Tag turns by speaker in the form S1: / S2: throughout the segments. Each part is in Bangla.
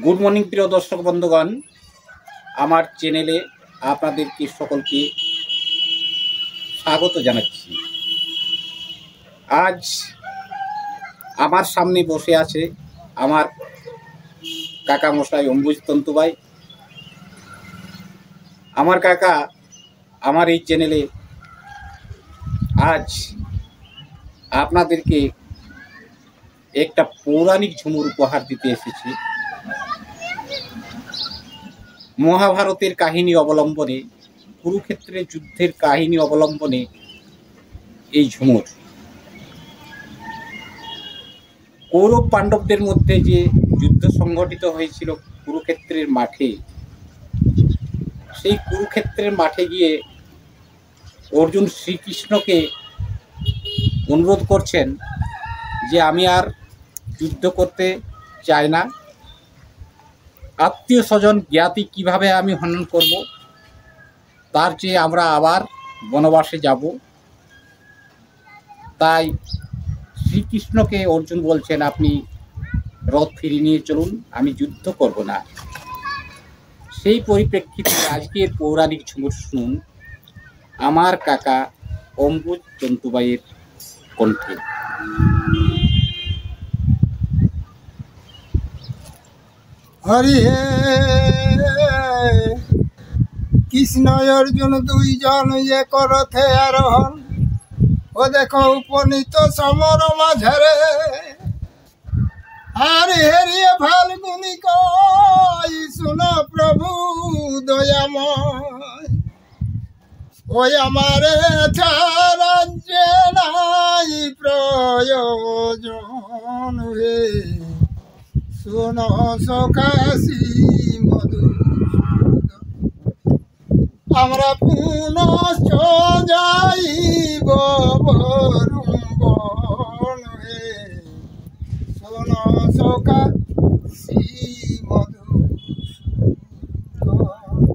S1: গুড মর্নিং প্রিয় দর্শক বন্ধুগণ, আমার চ্যানেলে আপনাদেরকে সকলকে স্বাগত জানাচ্ছি। আজ আমার সামনে বসে আছে আমার কাকা মশাই অম্বুজ তন্তুবাই। আমার কাকা আমার এই চ্যানেলে আজ আপনাদেরকে একটা পৌরাণিক ঝুমুর উপহার দিতে এসেছি। মহাভারতের কাহিনী অবলম্বনে, কুরুক্ষেত্রের যুদ্ধের কাহিনী অবলম্বনে এই ঝুমুর। কৌরব পাণ্ডবদের মধ্যে যে যুদ্ধ সংঘটিত হয়েছিল কুরুক্ষেত্রের মাঠে, সেই কুরুক্ষেত্রের মাঠে গিয়ে অর্জুন শ্রীকৃষ্ণকে অনুরোধ করছেন যে আমি আর যুদ্ধ করতে চাই না, আত্মীয় স্বজন জ্ঞাতি কিভাবে আমি হনন করব, তার চেয়ে আমরা আবার বনবাসে যাব। তাই শ্রীকৃষ্ণকে অর্জুন বলছেন আপনি রথ ফিরিয়ে নিয়ে চলুন, আমি যুদ্ধ করব না। সেই পরিপ্রেক্ষিতে আজকের পৌরাণিক ঝুমুর শুনুন আমার কাকা অম্বুজ তন্তুবাইয়ের কণ্ঠে।
S2: হরি হে কৃষ্ণ অর্জুন দুইজন করথে আরোহণ, ও দেখো উপনীত সমর মাঝারে। হরি হেরিয়ে ফাল্গুনি কই শুনো প্রভু দয়াময়, ওই আমারে রাজ্যে নাই প্রয়োজন হে, শুনো সখাসি মধু। আমরা পুনশ্চ যাইব বরুণ হে, শুনো সখাসি মধু।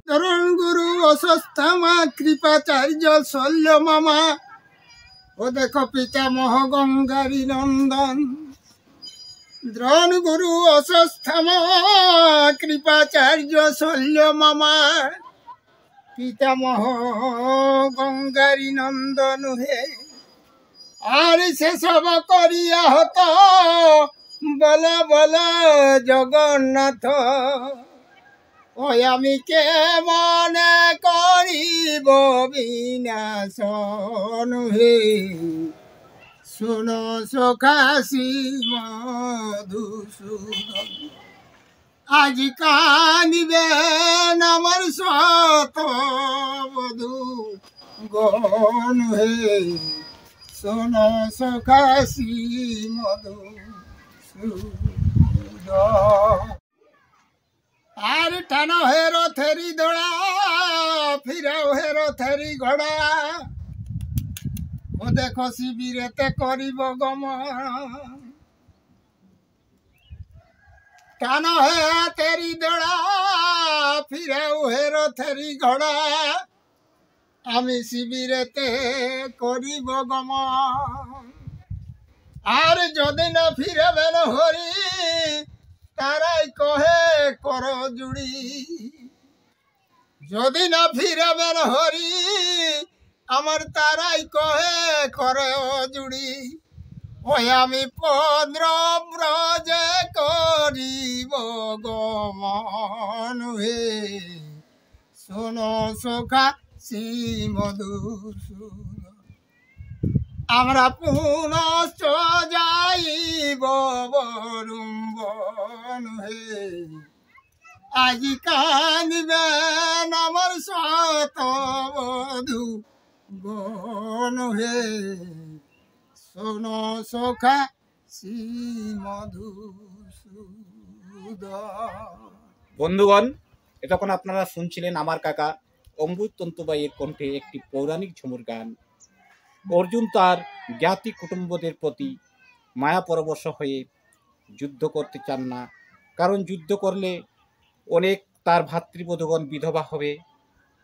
S2: ধরুণ গুরু অশ্বত্থামা কৃপাচার্য শল্য মামা, ও দেখো পিতামহ গঙ্গারী নন্দন। দ্রোণ গুরু অশ্বত্থামা কৃপাচার্য শল্য মামা, পিতামহ গঙ্গারী নন্দন হে। আর সেসব করিয়া হত বল বল জগন্নাথ, ওই আমি কে মনে করিব বিনাশন হে, শুনো সখাসি মধুসূদন। আজ কাঁদিবেন আমার শত বধূ গণ হে, শোনো সখাসি মধুসূদন। আর টানো হে রথেরি দোড়া, ফিরাও হে রথেরি ঘোড়া, ও দেখো শিবিরেতে করিব গমন। টানো হে তেরি দোড়া, ফিরাও হে রথেরি ঘোড়া, আমি শিবিরেতে করিব গমন। আর যদি না ফিরবেন হরি, তারাই কহে কর জুড়ি। যদি না ফিরবেন হরি, আমার তারাই কহে করে জুড়ি। ওই আমি পদ্র ব্রজে করিব গমন হে, শোনো সখাসি মধুসূদন। আমরা পুনশ্চ যাইব বরুণ বন হে, আজি কাঁদিবেন আমার শত বধূ গণ হে, শোনো সখাসি মধুসূদন।
S1: বন্ধুগণ, এতক্ষণ আপনারা শুনছিলেন আমার কাকা অম্বুজ তন্তুবাইয়ের কণ্ঠে একটি পৌরাণিক ঝুমুর গান। অর্জুন তার জ্ঞাতি কুটুম্বদের প্রতি মায়া পরবশ হয়ে যুদ্ধ করতে চান না, কারণ যুদ্ধ করলে অনেক তার ভাতৃবধূগণ বিধবা হবে,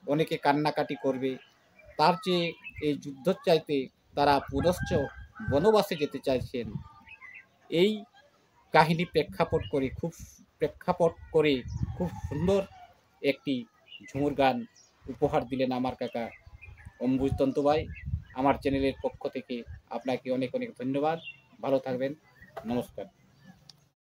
S1: অনেকে কান্নাকাটি করবে। তার চেয়ে এই যুদ্ধ চাইতে তারা পুনশ্চ বনবাসে যেতে চাইছেন। এই কাহিনী প্রেক্ষাপট করে খুব প্রেক্ষাপট করে খুব সুন্দর একটি ঝুমুর গান উপহার দিলেন আমার কাকা অম্বুজ তন্তুবাই। আমার চ্যানেলের পক্ষ থেকে আপনাকে অনেক অনেক ধন্যবাদ। ভালো থাকবেন। নমস্কার।